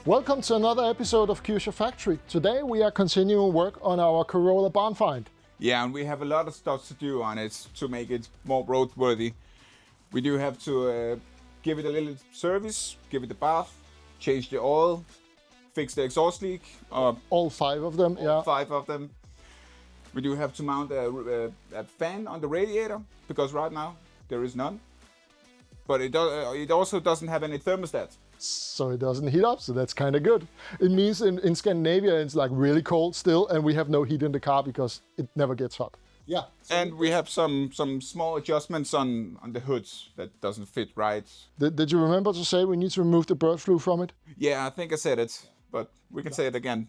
Welcome to another episode of KyushaFactory. Today we are continuing work on our Corolla Barnfind. Yeah, and we have a lot of stuff to do on it to make it more roadworthy. We do have to give it a little service, give it a bath, change the oil, fix the exhaust leak. All 5 of them, yeah. 5 of them. We do have to mount a fan on the radiator, because right now there is none. But it also doesn't have any thermostat. So it doesn't heat up, so that's kind of good. It means in Scandinavia it's like really cold still, and we have no heat in the car because it never gets hot. Yeah. And we have some small adjustments on the hoods that doesn't fit right. Did you remember to say we need to remove the bird flu from it? Yeah, I think I said it, but we can say it again.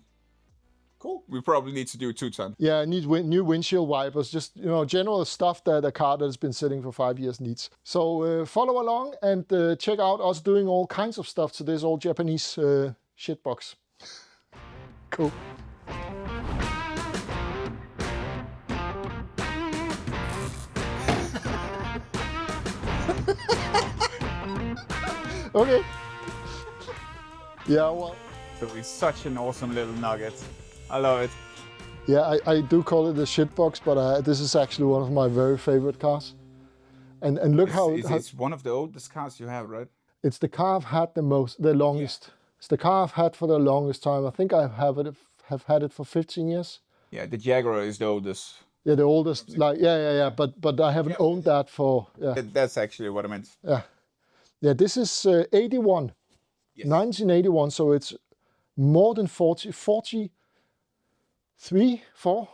Cool. We probably need to do 2 times. Yeah, I need new windshield wipers, just general stuff that a car that has been sitting for 5 years needs. So follow along and check out us doing all kinds of stuff to this old Japanese shitbox. Cool. Okay. Yeah, well. So it's such an awesome little nugget. I love it. Yeah, I do call it a shitbox, but this is actually one of my very favorite cars. And look it's one of the oldest cars you have, right? It's the car I've had the longest. Yeah. It's the car I've had for the longest time. I think I have had it for 15 years. Yeah, the Jaguar is the oldest. Yeah, the oldest. Like yeah. But I haven't owned that for. Yeah. That's actually what I meant. Yeah. Yeah, this is 81. Yes. 1981. So it's more than 44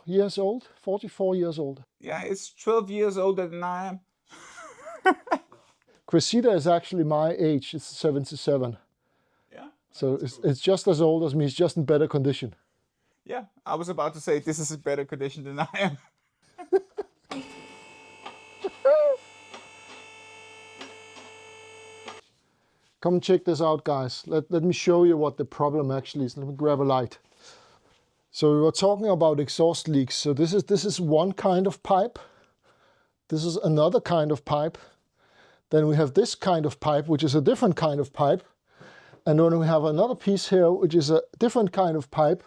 years old. 44 years old. Yeah, it's 12 years older than I am. Cressida is actually my age. It's 77. Yeah. So it's just as old as me. It's just in better condition. Yeah, I was about to say this is in better condition than I am. Come and check this out, guys. Let me show you what the problem actually is. Let me grab a light. So we were talking about exhaust leaks. So this is one kind of pipe. This is another kind of pipe. Then we have this kind of pipe, which is a different kind of pipe. And then we have another piece here, which is a different kind of pipe.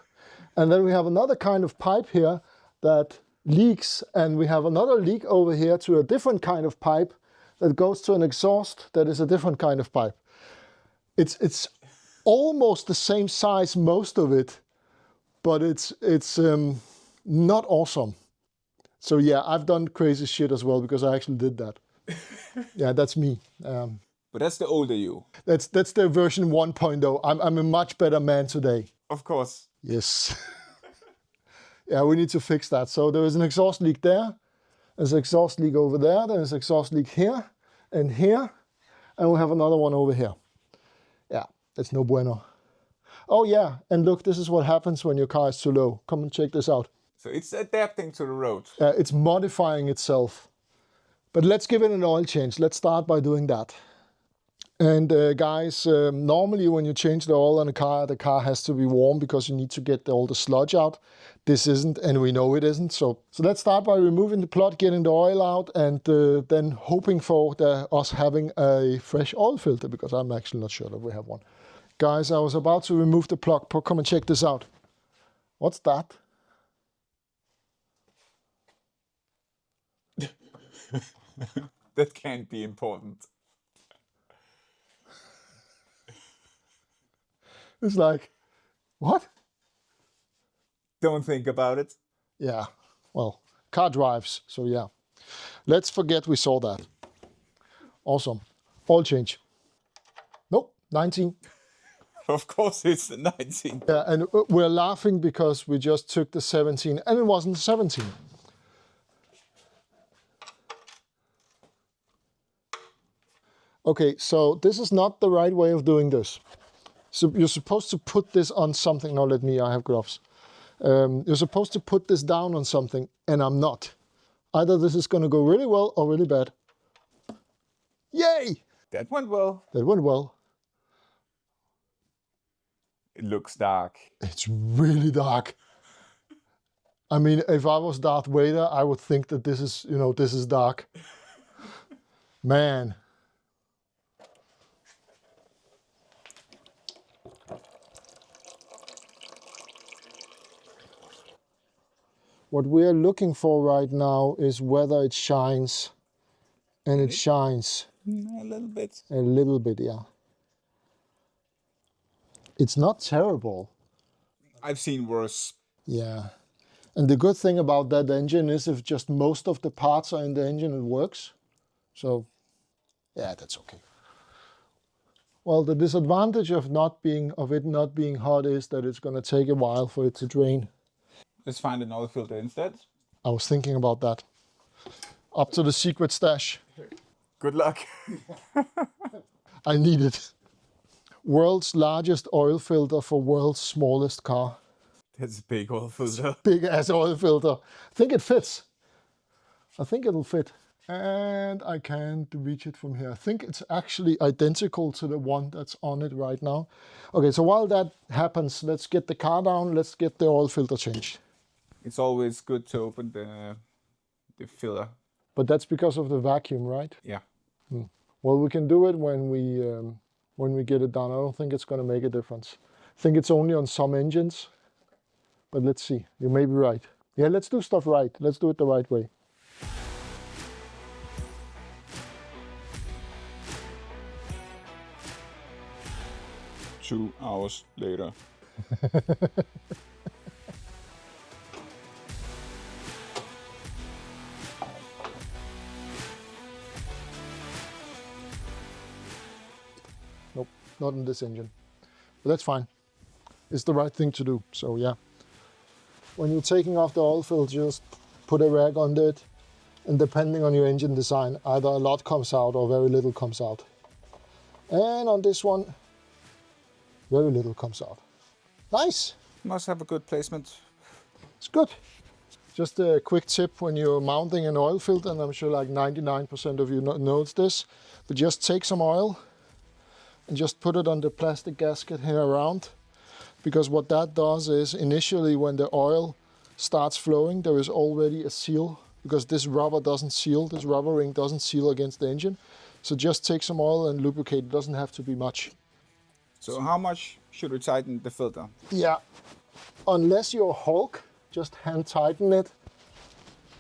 And then we have another kind of pipe here that leaks. And we have another leak over here to a different kind of pipe that goes to an exhaust that is a different kind of pipe. It's almost the same size, most of it, but it's not awesome. So yeah, I've done crazy shit as well because I actually did that. Yeah, that's me. But that's the older you. That's the version 1.0. I'm a much better man today. Of course. Yes. Yeah, we need to fix that. So there is an exhaust leak there. There's an exhaust leak over there. There's an exhaust leak here and here. And we have another one over here. Yeah, that's no bueno. Oh yeah, and look, this is what happens when your car is too low. Come and check this out. So it's adapting to the road. It's modifying itself. But let's give it an oil change. Let's start by doing that. And guys, normally when you change the oil on a car, the car has to be warm because you need to get all the sludge out. This isn't, and we know it isn't. So let's start by removing the plug, getting the oil out, and then hoping for us having a fresh oil filter, because I'm actually not sure that we have one. Guys, I was about to remove the plug. Come and check this out. What's that? That can't be important. It's like, what? Don't think about it. Yeah, well, car drives, so yeah. Let's forget we saw that. Awesome. Oil change. Nope, 19. Of course it's the 19. Yeah, and we're laughing because we just took the 17 and it wasn't 17. Okay, so this is not the right way of doing this. So you're supposed to put this on something. No, I have gloves. You're supposed to put this down on something, and I'm not. Either this is going to go really well or really bad. Yay! That went well. That went well. It looks dark. It's really dark. I mean, if I was Darth Vader, I would think that this is dark. Man. What we are looking for right now is whether it shines, and it shines. A little bit. A little bit, yeah. It's not terrible. I've seen worse. Yeah. And the good thing about that engine is if just most of the parts are in the engine, it works. So, yeah, that's okay. Well, the disadvantage of it not being hot is that it's going to take a while for it to drain. Let's find an oil filter instead. I was thinking about that. Up to the secret stash. Good luck. I need it. World's largest oil filter for world's smallest car. That's a big oil filter. Big ass oil filter. I think it fits. I think it'll fit. And I can't reach it from here. I think it's actually identical to the one that's on it right now. Okay, so while that happens, let's get the car down. Let's get the oil filter changed. It's always good to open the filler. But that's because of the vacuum, right? Yeah. Well, we can do it when we get it done. I don't think it's going to make a difference. I think it's only on some engines. But let's see. You may be right. Yeah, let's do stuff right. Let's do it the right way. Two hours later. Nope, not in this engine. But that's fine. It's the right thing to do. So yeah. When you're taking off the oil filter, just put a rag under it. And depending on your engine design, either a lot comes out or very little comes out. And on this one, very little comes out. Nice. Must have a good placement. It's good. Just a quick tip when you're mounting an oil filter, and I'm sure like 99% of you knows this, but just take some oil and just put it on the plastic gasket here around. Because what that does is initially when the oil starts flowing, there is already a seal, because this rubber doesn't seal, this rubber ring doesn't seal against the engine. So just take some oil and lubricate. It doesn't have to be much. So how much should we tighten the filter? Yeah, unless you're Hulk, just hand tighten it.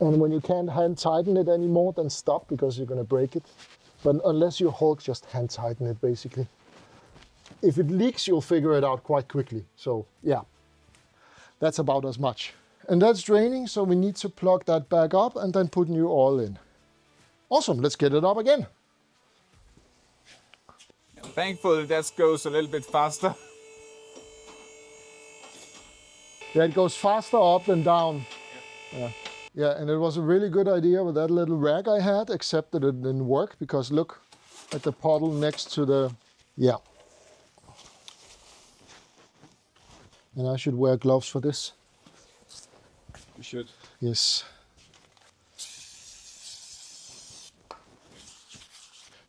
And when you can't hand tighten it anymore, then stop, because you're going to break it. But unless you're Hulk, just hand tighten it basically. If it leaks, you'll figure it out quite quickly. So yeah, that's about as much. And that's draining, so we need to plug that back up and then put new oil in. Awesome, let's get it up again. Thankfully that goes a little bit faster. Yeah, it goes faster up than down. Yeah, and it was a really good idea with that little rag I had, except that it didn't work, because look at the puddle next to the, yeah. And I should wear gloves for this. You should. Yes.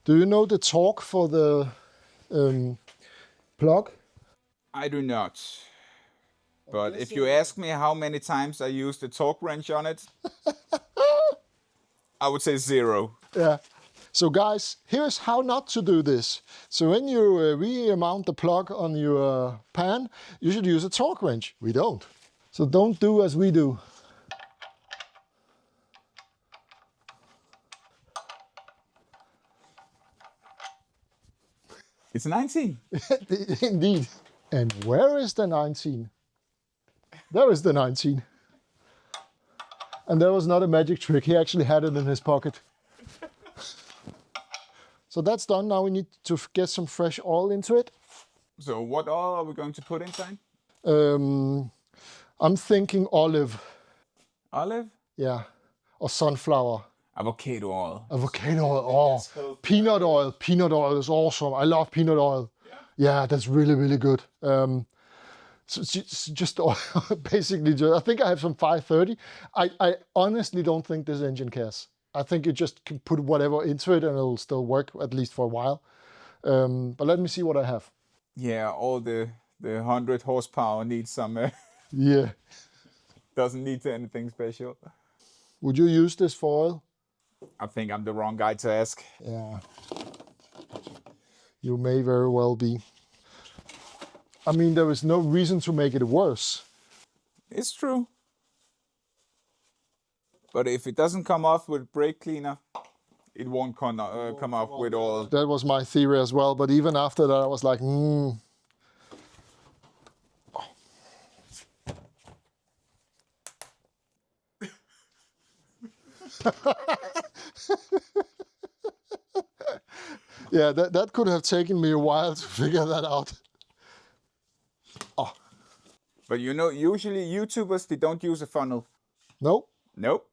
Do you know the torque for the plug? I do not. But if you ask me how many times I used the torque wrench on it, I would say 0. Yeah. So guys, here's how not to do this. So when you remount the plug on your pan, you should use a torque wrench. We don't. So don't do as we do. It's 19. Indeed. And where is the 19? There is the 19. And that was not a magic trick. He actually had it in his pocket. So that's done. Now we need to get some fresh oil into it. So what oil are we going to put inside? I'm thinking olive. Olive? Yeah. Or sunflower. Avocado oil. Avocado oil. Oh, peanut oil. Peanut oil is awesome. I love peanut oil. Yeah, that's really, really good. So it's just basically, I think I have some 530. I honestly don't think this engine cares. I think you just can put whatever into it and it'll still work, at least for a while. But let me see what I have. Yeah, all the 100 horsepower needs some... Yeah. Doesn't need anything special. Would you use this for oil? I think I'm the wrong guy to ask. Yeah. You may very well be. I mean, there is no reason to make it worse. It's true. But if it doesn't come off with brake cleaner, it won't come off with oil. That was my theory as well, but even after that I was like, Yeah, that could have taken me a while to figure that out. Oh, But you know, usually YouTubers, they don't use a funnel. no. Nope.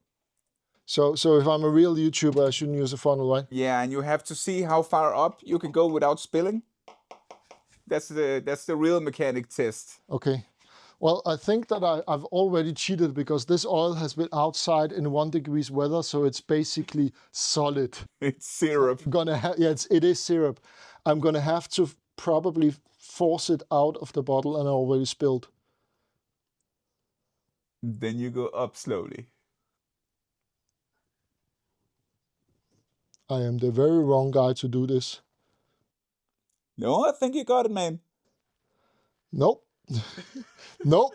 So if I'm a real YouTuber, I shouldn't use a funnel, right? Yeah, and you have to see how far up you can go without spilling. That's the real mechanic test. Okay. Well, I think that I've already cheated because this oil has been outside in 1 degrees weather, so it's basically solid. It's syrup. I'm gonna have, yeah, it is syrup. I'm gonna have to probably force it out of the bottle, and I already spilled. Then you go up slowly. I am the very wrong guy to do this. No, I think you got it, man. Nope. Nope.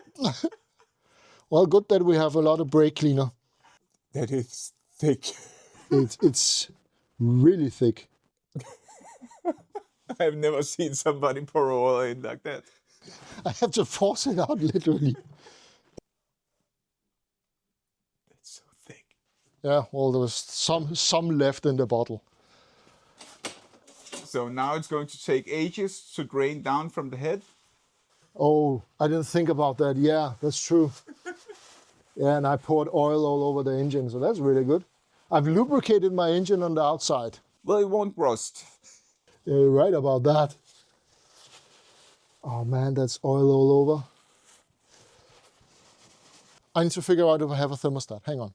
Well, good that we have a lot of brake cleaner. That is thick. It's really thick. I've never seen somebody pour oil in like that. I have to force it out, literally. It's so thick. Yeah, well, there was some left in the bottle. So now it's going to take ages to drain down from the head. Oh, I didn't think about that. Yeah, that's true. Yeah, and I poured oil all over the engine, so that's really good. I've lubricated my engine on the outside. Well, it won't rust. Yeah, you're right about that. Oh man, that's oil all over. I need to figure out if I have a thermostat. Hang on.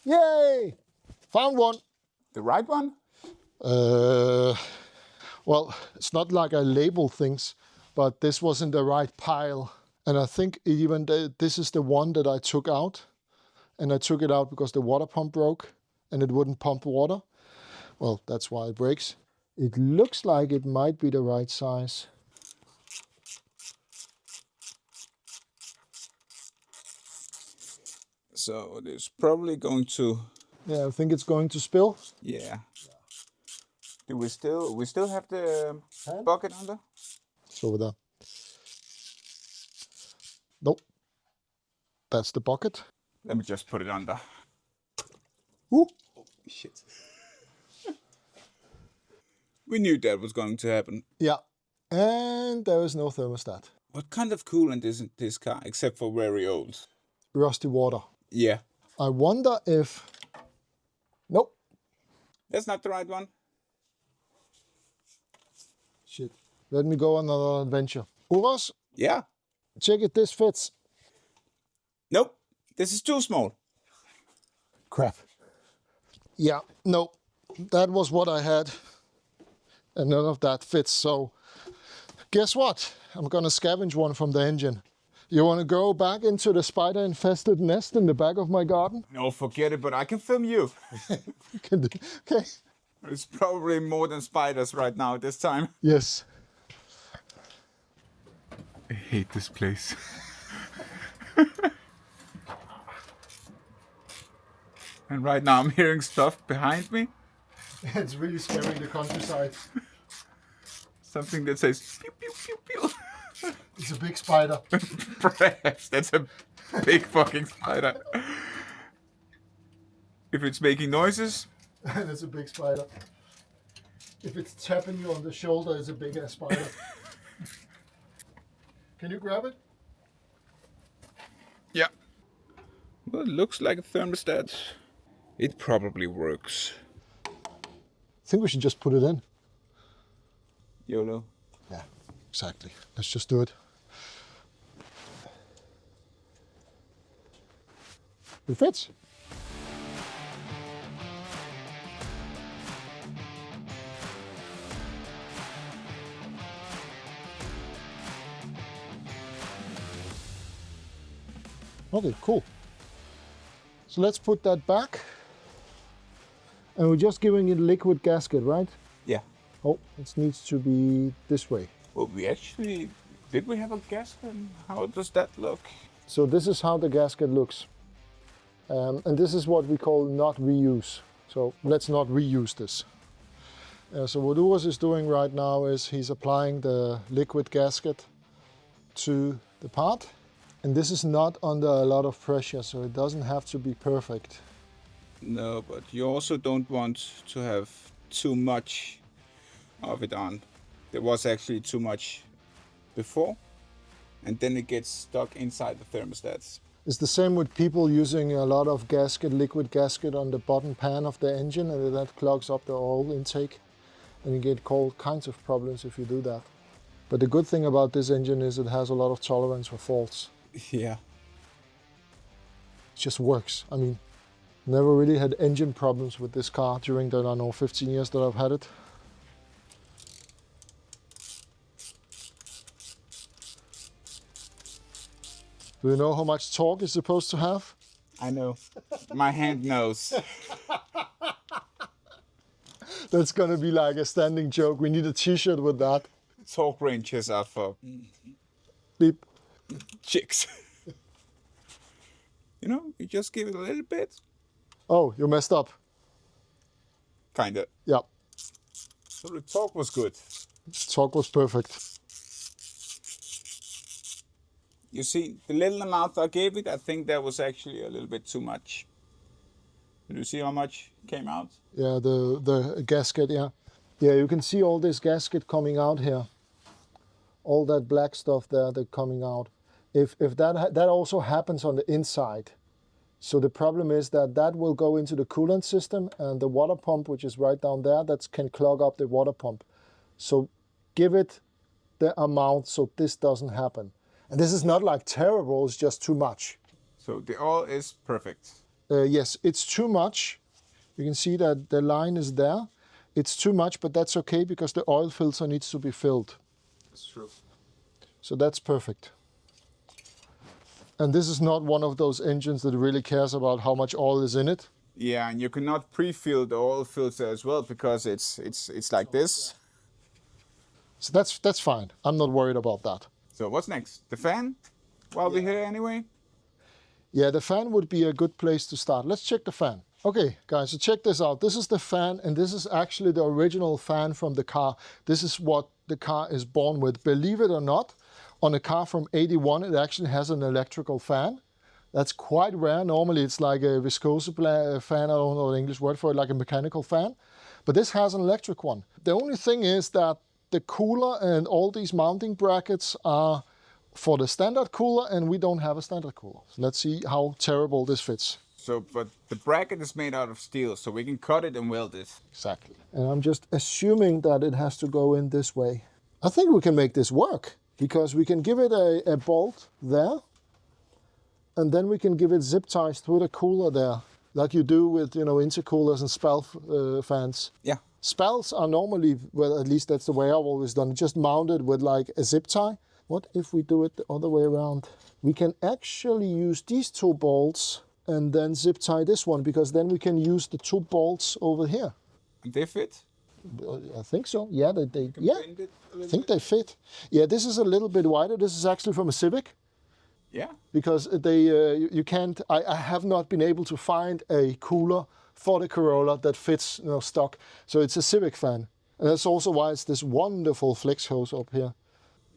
Yay! Found one. The right one? Well, it's not like I label things, but this was in the right pile. And I think even this is the one that I took out. And I took it out because the water pump broke and it wouldn't pump water. Well, that's why it breaks. It looks like it might be the right size. So it's probably going to... Yeah, I think it's going to spill. Yeah. Do we still have the bucket under? It's over there. Nope. That's the bucket. Let me just put it under. Ooh. Oh, shit. We knew that was going to happen. Yeah. And there is no thermostat. What kind of coolant is in this car, except for very old? Rusty water. Yeah. I wonder if... Nope. That's not the right one. Shit. Let me go on another adventure. Uros, Yeah. check if this fits. Nope. This is too small. Crap. Yeah, no. That was what I had. And none of that fits, so... Guess what? I'm gonna scavenge one from the engine. You wanna go back into the spider-infested nest in the back of my garden? No, forget it, but I can film you. Okay. It's probably more than spiders right now at this time. Yes. I hate this place. And right now I'm hearing stuff behind me. It's really scary, the countryside. Something that says pew pew pew pew. It's a big spider. Perhaps that's a big fucking spider. If it's making noises, That's a big spider. If it's tapping you on the shoulder, it's a big ass spider. Can you grab it? yeah. Well, it looks like a thermostat. It probably works. I think we should just put it in. YOLO. Yeah, exactly. Let's just do it. It fits. Okay, cool. So let's put that back. And we're just giving it liquid gasket, right? Yeah. Oh, it needs to be this way. Well, did we have a gasket? How does that look? So this is how the gasket looks. And this is what we call not reuse. So let's not reuse this. So what Urs is doing right now is he's applying the liquid gasket to the part. And this is not under a lot of pressure, so it doesn't have to be perfect. No, but you also don't want to have too much of it on. There was actually too much before, and then it gets stuck inside the thermostats. It's the same with people using a lot of gasket, liquid gasket on the bottom pan of the engine, and that clogs up the oil intake. And you get all kinds of problems if you do that. But the good thing about this engine is it has a lot of tolerance for faults. Yeah. It just works. I mean, never really had engine problems with this car during the, I don't know, 15 years that I've had it. Do you know how much torque it's supposed to have? I know. My hand knows. That's gonna be like a standing joke. We need a t-shirt with that. Torque ranges are for Beep. chicks. You know, you just give it a little bit. Oh, you messed up. Kinda. Yeah, So the torque was good. torque was perfect. You see, the little amount I gave it, I think that was actually a little bit too much. Did you see how much came out? Yeah, the gasket, yeah. Yeah, you can see all this gasket coming out here. All that black stuff there that coming out. If that also happens on the inside. So the problem is that will go into the coolant system, and the water pump, which is right down there, that can clog up the water pump. So give it the amount so this doesn't happen. And this is not like terrible, it's just too much. So the oil is perfect. Yes, it's too much. You can see that the line is there. It's too much, but that's okay because the oil filter needs to be filled. That's true. So that's perfect. And this is not one of those engines that really cares about how much oil is in it. Yeah, and you cannot pre-fill the oil filter as well because it's like this. So that's fine. I'm not worried about that. So what's next? The fan? While we're here anyway? Yeah, the fan would be a good place to start. Let's check the fan. Okay, guys, so check this out. This is the fan, and this is actually the original fan from the car. This is what the car is born with. Believe it or not, on a car from '81, it actually has an electrical fan. That's quite rare. Normally, it's like a viscose fan. I don't know the English word for it, like a mechanical fan. But this has an electric one. The only thing is that the cooler and all these mounting brackets are for the standard cooler, and we don't have a standard cooler. So let's see how terrible this fits. So, but the bracket is made out of steel, so we can cut it and weld it. Exactly. And I'm just assuming that it has to go in this way. I think we can make this work because we can give it a bolt there, and then we can give it zip ties through the cooler there, like you do with, you know, intercoolers and spal fans. Yeah. Spals are normally, well, at least that's the way I've always done it, just mounted with like a zip tie. What if we do it the other way around? We can actually use these two bolts and then zip tie this one, because then we can use the two bolts over here. And they fit? I think so. Yeah, yeah. Bend it a I little think bit? they fit. Yeah, this is a little bit wider. This is actually from a Civic, Yeah. because they you can't. I have not been able to find a cooler for the Corolla that fits, you know, stock. So it's a Civic fan, and that's also why it's this wonderful flex hose up here.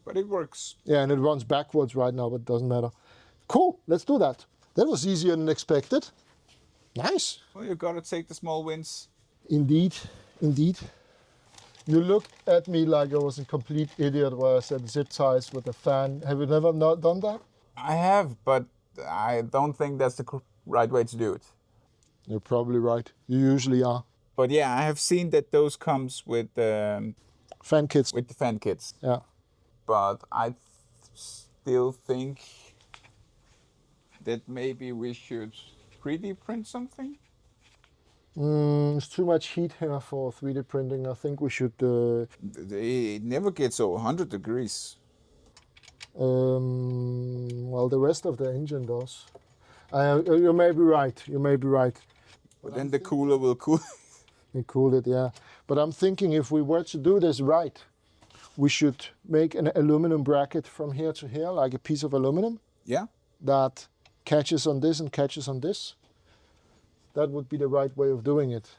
But it works. Yeah, and it runs backwards right now, but it doesn't matter. Cool, let's do that. That was easier than expected. Nice. Well, you gotta take the small wins. Indeed, indeed. You look at me like I was a complete idiot where I said zip ties with a fan. Have you never not done that? I have, but I don't think that's the right way to do it. You're probably right. You usually are. But yeah, I have seen that those comes with Fan kits. the fan kits. Yeah. But I still think that maybe we should 3D print something. It's too much heat here for 3D printing. I think we should. It never gets over 100 degrees. Well, the rest of the engine does. You may be right. You may be right. But then the cooler will cool. We cool it, yeah. But I'm thinking if we were to do this right, we should make an aluminum bracket from here to here, like a piece of aluminum Yeah. that catches on this and catches on this. That would be the right way of doing it.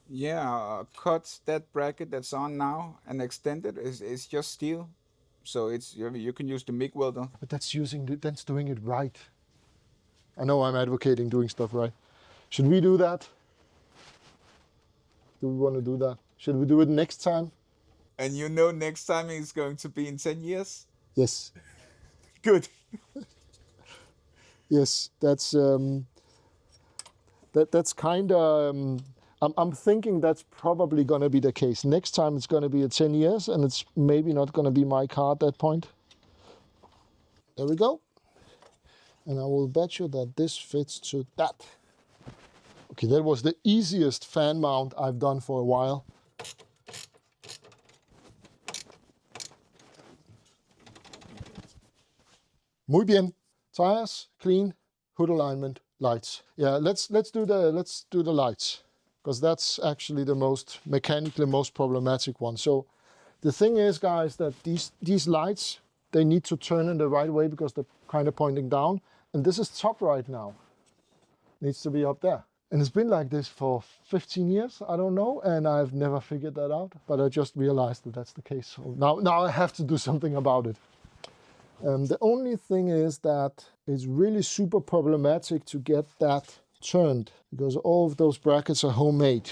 Yeah, cut that bracket that's on now and extend it. It's just steel, so you can use the MIG welder. But that's doing it right. I know I'm advocating doing stuff right. Should we do that? Do we want to do that? Should we do it next time? And next time is going to be in 10 years. Yes. Good. Yes, that's kind of. I'm thinking that's probably going to be the case. Next time it's going to be at 10 years, and it's maybe not going to be my car at that point. There we go. And I will bet you that this fits to that. Okay, that was the easiest fan mount I've done for a while. Muy bien. Tires, clean, hood alignment, lights. Yeah, let's do the lights, because that's actually the mechanically most problematic one. So the thing is, guys, that these lights, they need to turn in the right way because they're kind of pointing down. And this is top right now. Needs to be up there. And it's been like this for 15 years, I don't know, and I've never figured that out. But I just realized that that's the case. So now I have to do something about it. The only thing is that it's really super problematic to get that turned, because all of those brackets are homemade.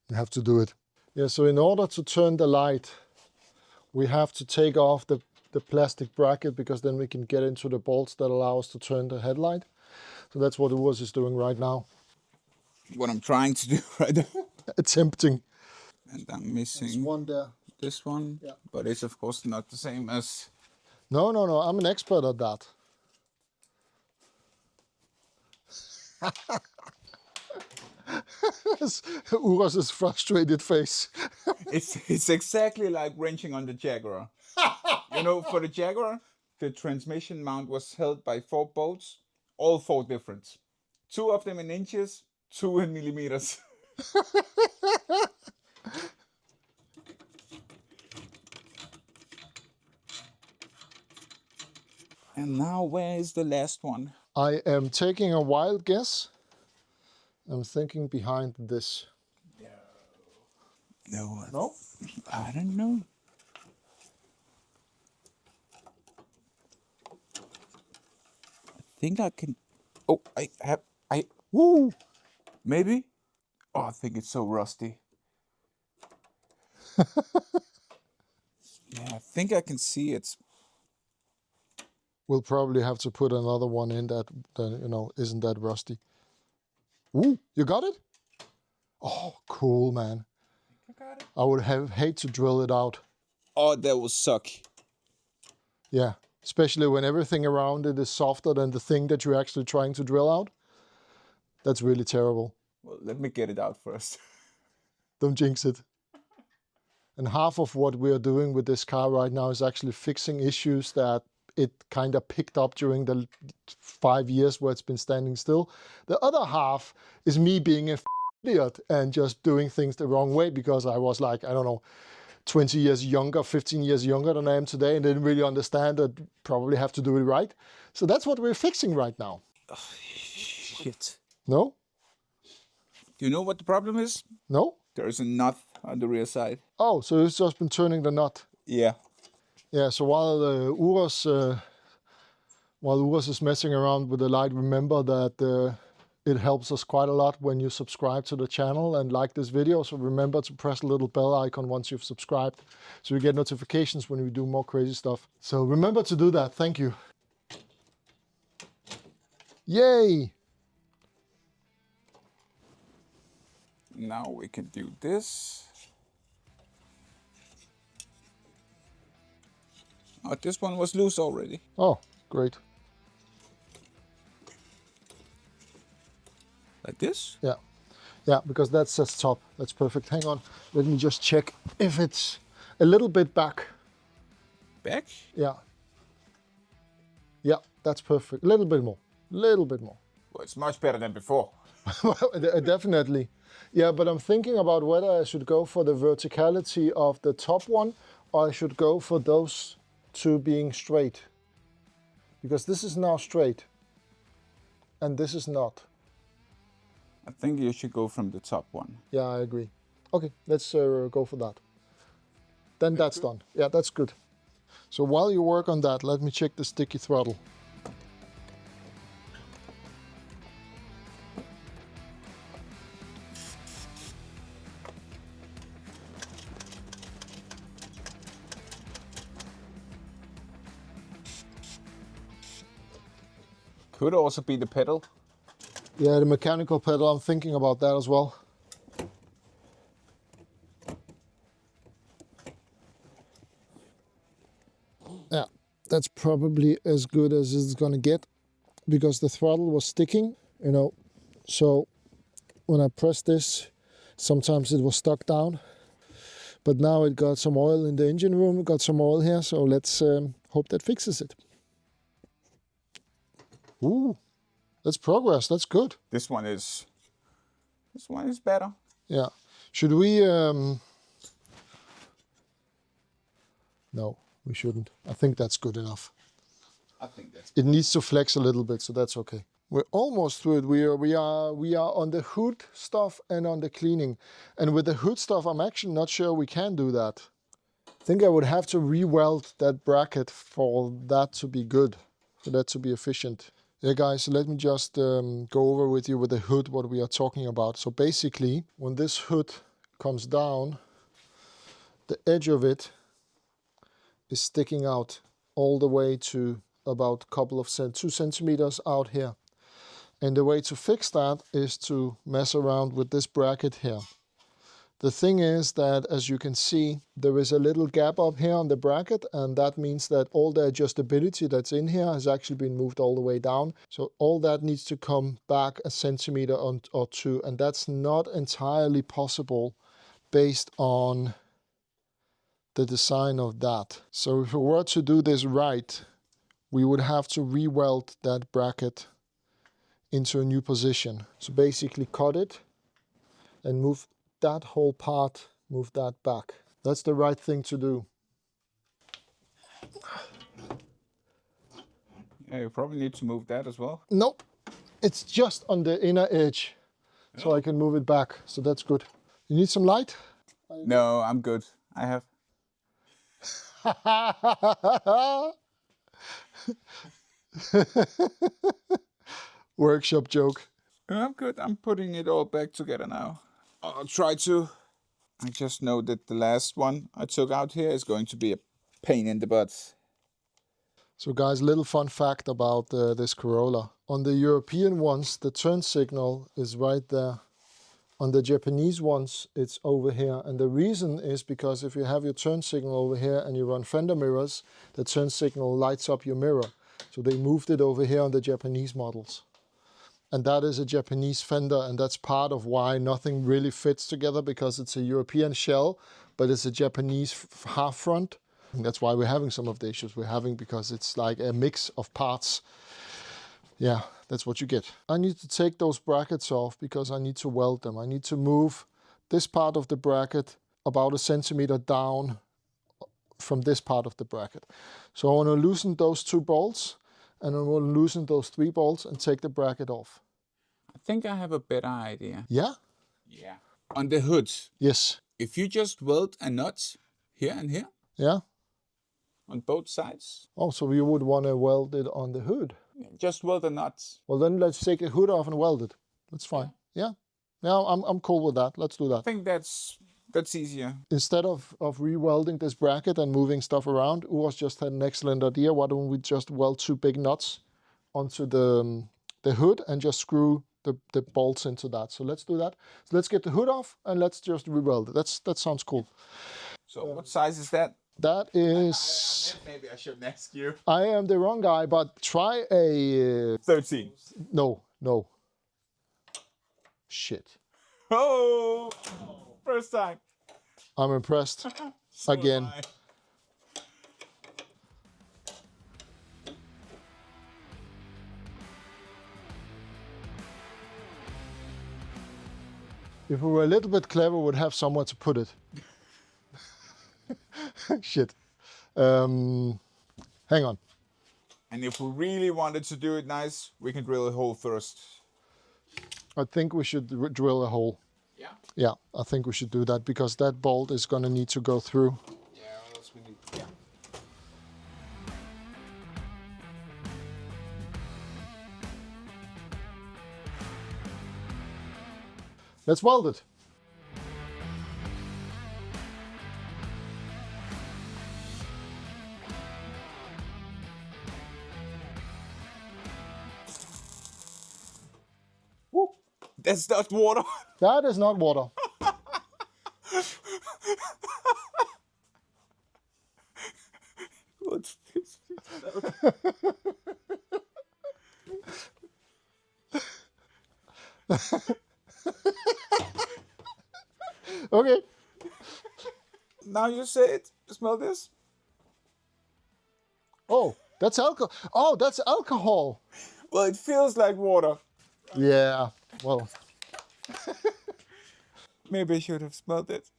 You have to do it. Yeah, so in order to turn the light, we have to take off the plastic bracket, because then we can get into the bolts that allow us to turn the headlight. So that's what Urs is doing right now. What I'm trying to do right now. Attempting. And I'm missing There's one there. This one, yeah. But it's of course not the same as... No, I'm an expert at that. Uras's frustrated face. It's exactly like wrenching on the Jaguar. For the Jaguar, the transmission mount was held by 4 bolts, all 4 different. 2 of them in inches, 2 in millimeters. And now where is the last one? I am taking a wild guess. I'm thinking behind this. No? I don't know. I think I can... Oh, Woo! Maybe? Oh, I think it's so rusty. Yeah, I think I can see it. We'll probably have to put another one in that isn't that rusty. Ooh, you got it? Oh, cool, man. I got it. I would hate to drill it out. Oh, that will suck. Yeah, especially when everything around it is softer than the thing that you're actually trying to drill out. That's really terrible. Well, let me get it out first. Don't jinx it. And half of what we are doing with this car right now is actually fixing issues that it kind of picked up during the 5 years where it's been standing still. The other half is me being a idiot and just doing things the wrong way, because I was like, I don't know, 20 years younger, 15 years younger than I am today, and didn't really understand that probably have to do it right. So that's what we're fixing right now. Oh, shit. No? Do you know what the problem is? No? There is a nut on the rear side. Oh, so it's just been turning the nut. Yeah. Yeah, so while Uras is messing around with the light, remember that it helps us quite a lot when you subscribe to the channel and like this video. So remember to press the little bell icon once you've subscribed, so you get notifications when we do more crazy stuff. So remember to do that. Thank you. Yay! Now we can do this. Oh, this one was loose already. Oh, great. Like this? Yeah. Yeah, because that says top. That's perfect. Hang on. Let me just check if it's a little bit back. Back? Yeah. Yeah, that's perfect. A little bit more. Little bit more. Well, it's much better than before. Definitely. Yeah, but I'm thinking about whether I should go for the verticality of the top one or I should go for those two being straight. Because this is now straight and this is not. I think you should go from the top one. Yeah, I agree. Okay, let's go for that. Then that's done. Yeah, that's good. So while you work on that, let me check the sticky throttle. Could also be the pedal. Yeah, the mechanical pedal, I'm thinking about that as well. Yeah, that's probably as good as it's gonna get because the throttle was sticking, you know. So when I pressed this, sometimes it was stuck down. But now it got some oil in the engine room, got some oil here, so let's hope that fixes it. Ooh, that's progress, that's good. This one is better. Yeah. Should we... No, we shouldn't. I think that's good enough. I think that's It needs to flex a little bit, so that's okay. We're almost through it. We are on the hood stuff and on the cleaning. And with the hood stuff, I'm actually not sure we can do that. I think I would have to re-weld that bracket for that to be good, for that to be efficient. Yeah, guys, so let me just go over with you with the hood what we are talking about. So basically, when this hood comes down, the edge of it is sticking out all the way to about a couple of 2 centimeters out here. And the way to fix that is to mess around with this bracket here. The thing is that, as you can see, there is a little gap up here on the bracket, and that means that all the adjustability that's in here has actually been moved all the way down. So all that needs to come back a centimeter or two, and that's not entirely possible based on the design of that. So if we were to do this right, we would have to re-weld that bracket into a new position. So basically cut it and move that whole part, move that back. That's the right thing to do. Yeah, you probably need to move that as well. Nope, it's just on the inner edge. So I can move it back, so that's good. You need some light? No, I'm good. I have. Workshop joke. I'm good. I'm putting it all back together now. I'll try to. I just know that the last one I took out here is going to be a pain in the butt. So guys, little fun fact about this Corolla. On the European ones, the turn signal is right there. On the Japanese ones, it's over here. And the reason is because if you have your turn signal over here and you run fender mirrors, the turn signal lights up your mirror. So they moved it over here on the Japanese models. And that is a Japanese fender, and that's part of why nothing really fits together, because it's a European shell, but it's a Japanese half front. And that's why we're having some of the issues we're having, because it's like a mix of parts. Yeah, that's what you get. I need to take those brackets off because I need to weld them. I need to move this part of the bracket about 1 centimeter down from this part of the bracket. So I want to loosen those 2 bolts, and I want to loosen those 3 bolts and take the bracket off. I think I have a better idea. Yeah? Yeah. On the hood, Yes. if you just weld a nut here and here Yeah? on both sides, Oh, so you would want to weld it on the hood. just weld a nut. Well, then let's take the hood off and weld it. That's fine. Yeah? Yeah, I'm cool with that. Let's do I that. think that's easier. Instead of re-welding this bracket and moving stuff around, Urs just had an excellent idea. Why don't we just weld 2 big nuts onto the hood and just screw the bolts into that. So let's do that. So let's get the hood off and let's just re-weld it. That sounds cool. So what size is that? That is... Maybe I shouldn't ask you. I am the wrong guy, but try a... 13. No. Shit. Oh! First time. I'm impressed. Again. Am I. If we were a little bit clever, we'd have somewhere to put it. Shit. Hang on. And if we really wanted to do it nice, we can drill a hole first. I think we should drill a hole. Yeah. Yeah, I think we should do that because that bolt is going to need to go through. Yeah, or else we need. Yeah. Let's weld it. Whoop. That's not water. That is not water. What's this? Okay. Now you say it. Smell this. Oh, that's alcohol. Oh, that's alcohol. Well, it feels like water. Yeah, well, Maybe I should have smelled it.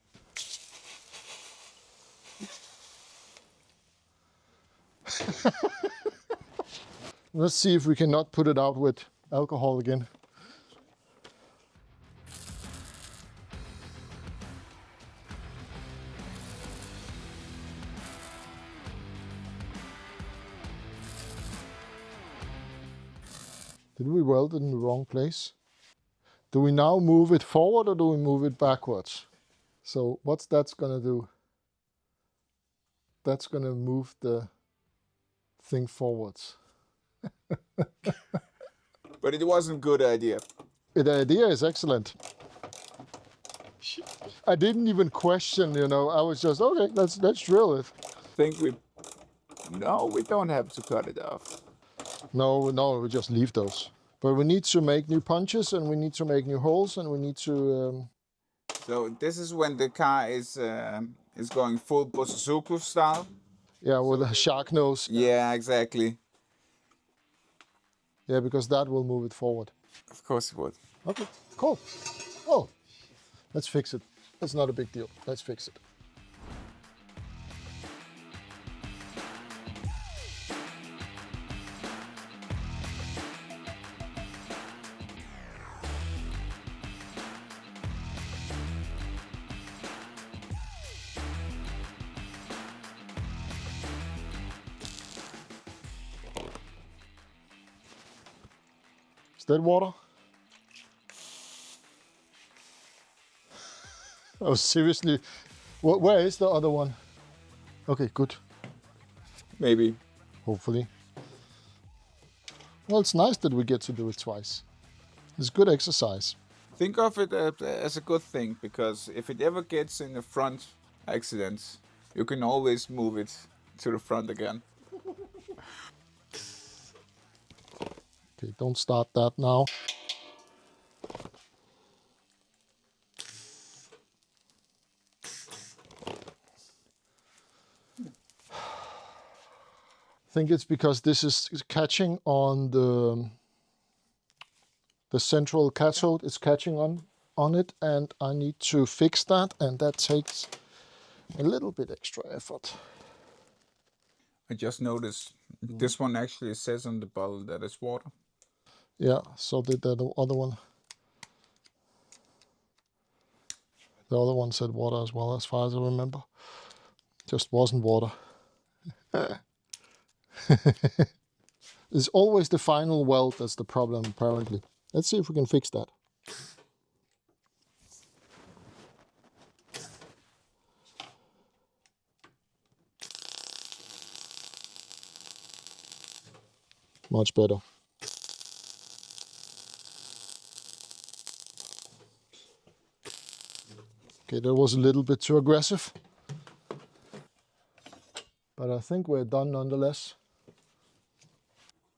let's see if we cannot put it out with alcohol again. Did we weld it in the wrong place? Do we now move it forward or do we move it backwards? So what's that's gonna do? That's gonna move the thing forwards. But it wasn't a good idea. The idea is excellent. I didn't even question, you know, I was just, okay, let's drill it. No, we don't have to cut it off. No, we just leave those. But we need to make new punches and we need to make new holes and we need to... So this is when the car is going full Bosuzuku style. yeah, with a shark nose. Yeah, exactly. Yeah, because that will move it forward. Of course it would. Okay, cool. Oh, let's fix it. It's not a big deal. Let's fix it. Is that water? Oh, seriously? Where is the other one? Okay, good. Maybe. Hopefully. Well, it's nice that we get to do it twice. It's good exercise. Think of it as a good thing, because if it ever gets in the front accidents, you can always move it to the front again. Okay, don't start that now. I think it's because this is catching on the central cathode. It's catching on it, and I need to fix that, and that takes a little bit extra effort. I just noticed this one actually says on the bottle that it's water. Yeah, so did the other one. The other one said water as well, as far as I remember. Just wasn't water. It's always the final weld that's the problem, apparently. Let's see if we can fix that. Much better. Okay, that was a little bit too aggressive. But I think we're done nonetheless.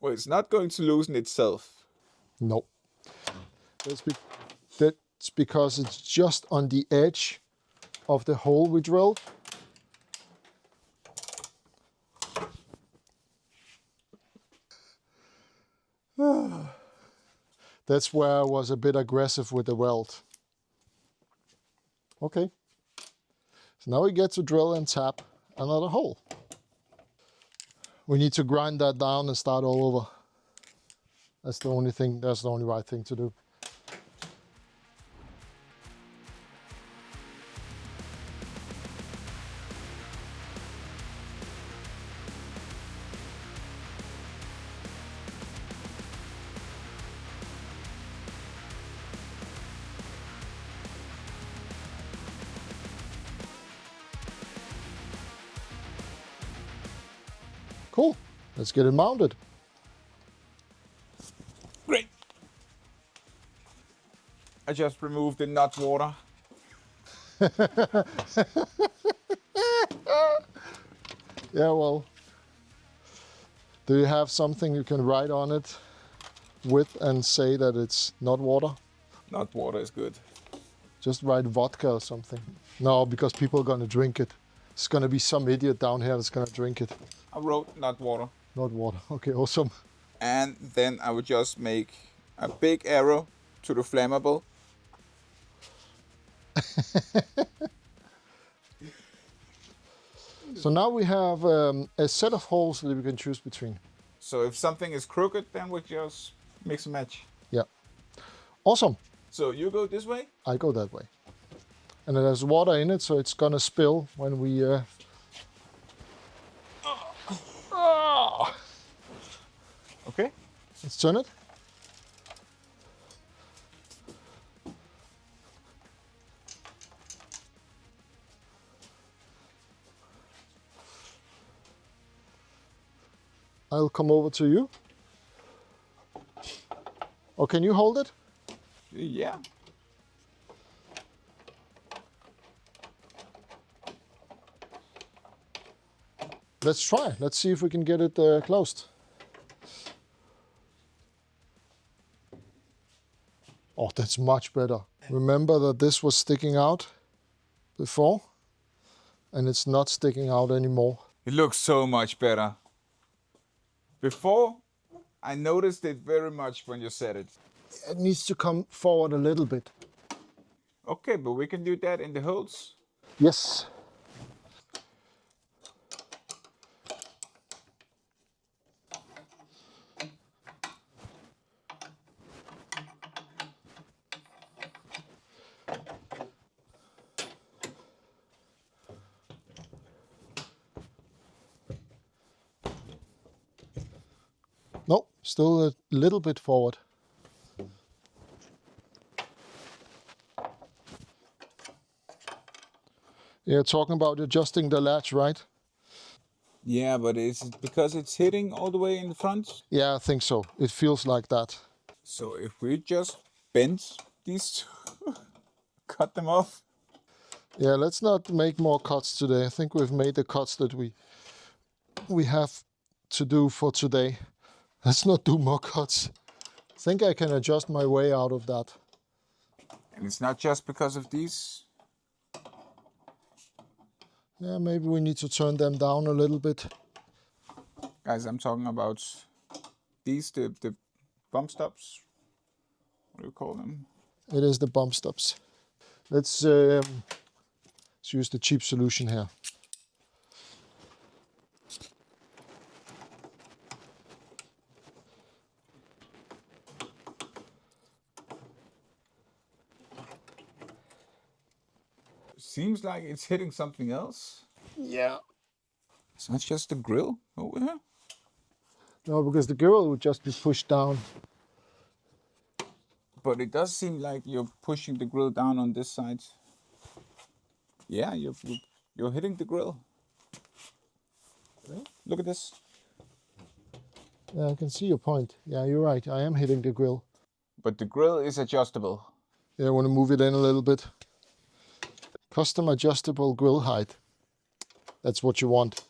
Well, it's not going to loosen itself. No. That's because it's just on the edge of the hole we drilled. That's where I was a bit aggressive with the weld. Okay. So now we get to drill and tap another hole. We need to grind that down and start all over. That's the only thing, that's the only right thing to do. Cool, let's get it mounted. Great. I just removed the nut water. Yeah, well, do you have something you can write on it with and say that it's not water? Nut water is good. Just write vodka or something. No, because people are gonna drink it. It's gonna be some idiot down here that's gonna drink it. I wrote nut water. Not water. Okay, awesome. And then I would just make a big arrow to the flammable. So now we have a set of holes that we can choose between. So if something is crooked, then we just mix and match. Yeah. Awesome. So you go this way? I go that way. And there's water in it, so it's gonna spill when we... Okay. Let's turn it. I'll come over to you. Or can you hold it? Yeah. Let's try. Let's see if we can get it closed. Oh, that's much better. Remember that this was sticking out before, and it's not sticking out anymore. It looks so much better. Before, I noticed it very much when you said it. It needs to come forward a little bit. Okay, but we can do that in the holes. Yes. No, still a little bit forward. You're talking about adjusting the latch, right? Yeah, but it's because it's hitting all the way in the front. Yeah, I think so. It feels like that. So if we just bend these two, cut them off. Yeah, let's not make more cuts today. I think we've made the cuts that we have to do for today. Let's not do more cuts. I think I can adjust my way out of that. And it's not just because of these. Yeah, maybe we need to turn them down a little bit. Guys, I'm talking about these, the bump stops. What do you call them? It is the bump stops. Let's use the cheap solution here. Seems like it's hitting something else. Yeah. It's not just the grill over here. No, because the grill would just be pushed down. But it does seem like you're pushing the grill down on this side. Yeah, you're hitting the grill. Look at this. Yeah, I can see your point. Yeah, you're right. I am hitting the grill. But the grill is adjustable. Yeah, I want to move it in a little bit. Custom adjustable grill height. That's what you want.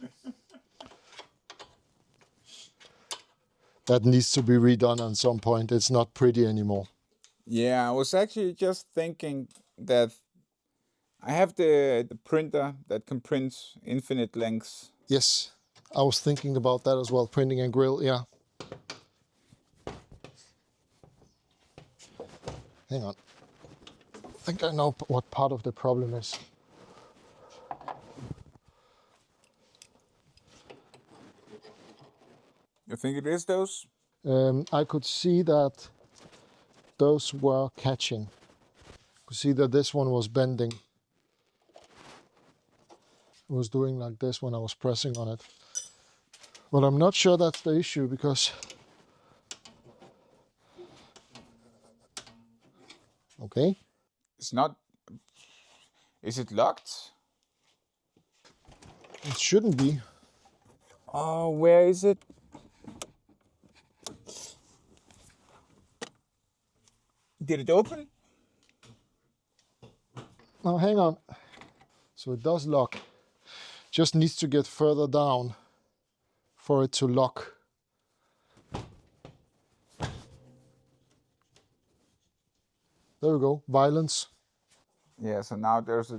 That needs to be redone at some point. It's not pretty anymore. Yeah, I was actually just thinking that I have the printer that can print infinite lengths. Yes, I was thinking about that as well. Printing and grill, yeah. Hang on. think I know what part of the problem is. You think it is those? I could see that those were catching. I could see that this one was bending. It was doing like this when I was pressing on it. But I'm not sure that's the issue because... Okay. It's not... Is it locked? It shouldn't be. Oh, where is it? Did it open? Now hang on. So it does lock. Just needs to get further down for it to lock. There we go. Violence. Yeah, so now there's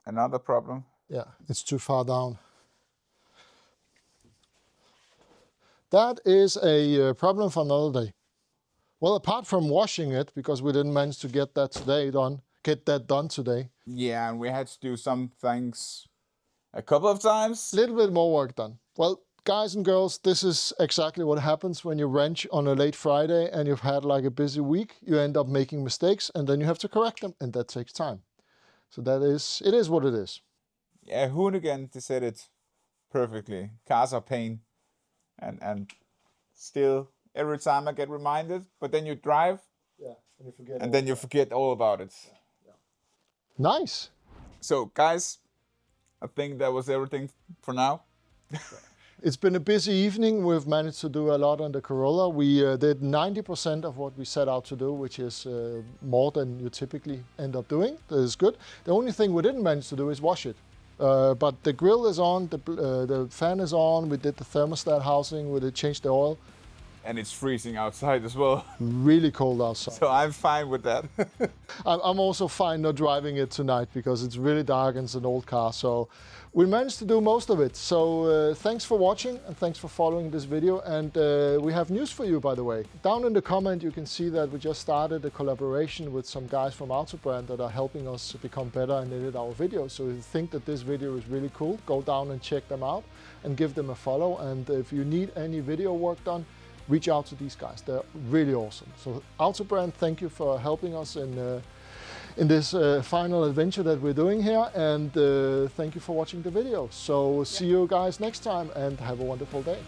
another problem. Yeah, it's too far down. That is a problem for another day. Well, apart from washing it, because we didn't manage to get that done today. Yeah, and we had to do some things a couple of times. A little bit more work done. Well, guys and girls, this is exactly what happens when you wrench on a late Friday and you've had like a busy week. You end up making mistakes and then you have to correct them, and that takes time. So it is what it is. Yeah, Hoonigan said it perfectly. Cars are pain. And still, every time I get reminded, but then you drive, Yeah, and you forget. and then you forget all about it. Nice. So, guys, I think that was everything for now. It's been a busy evening. We've managed to do a lot on the Corolla. We did 90% of what we set out to do, which is more than you typically end up doing. That is good. The only thing we didn't manage to do is wash it. But the grill is on, the fan is on, we did the thermostat housing, we did change the oil. And it's freezing outside as well. Really cold outside. So I'm fine with that. I'm also fine not driving it tonight because it's really dark and it's an old car. So we managed to do most of it. So thanks for watching and thanks for following this video. And we have news for you, by the way. Down in the comment, you can see that we just started a collaboration with some guys from Autobrand that are helping us become better and edit our videos. So if you think that this video is really cool, go down and check them out and give them a follow. And if you need any video work done, reach out to these guys. They're really awesome. So Autobrand, thank you for helping us in this final adventure that we're doing here. And thank you for watching the video. So see you guys next time and have a wonderful day.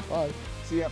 Bye. See ya.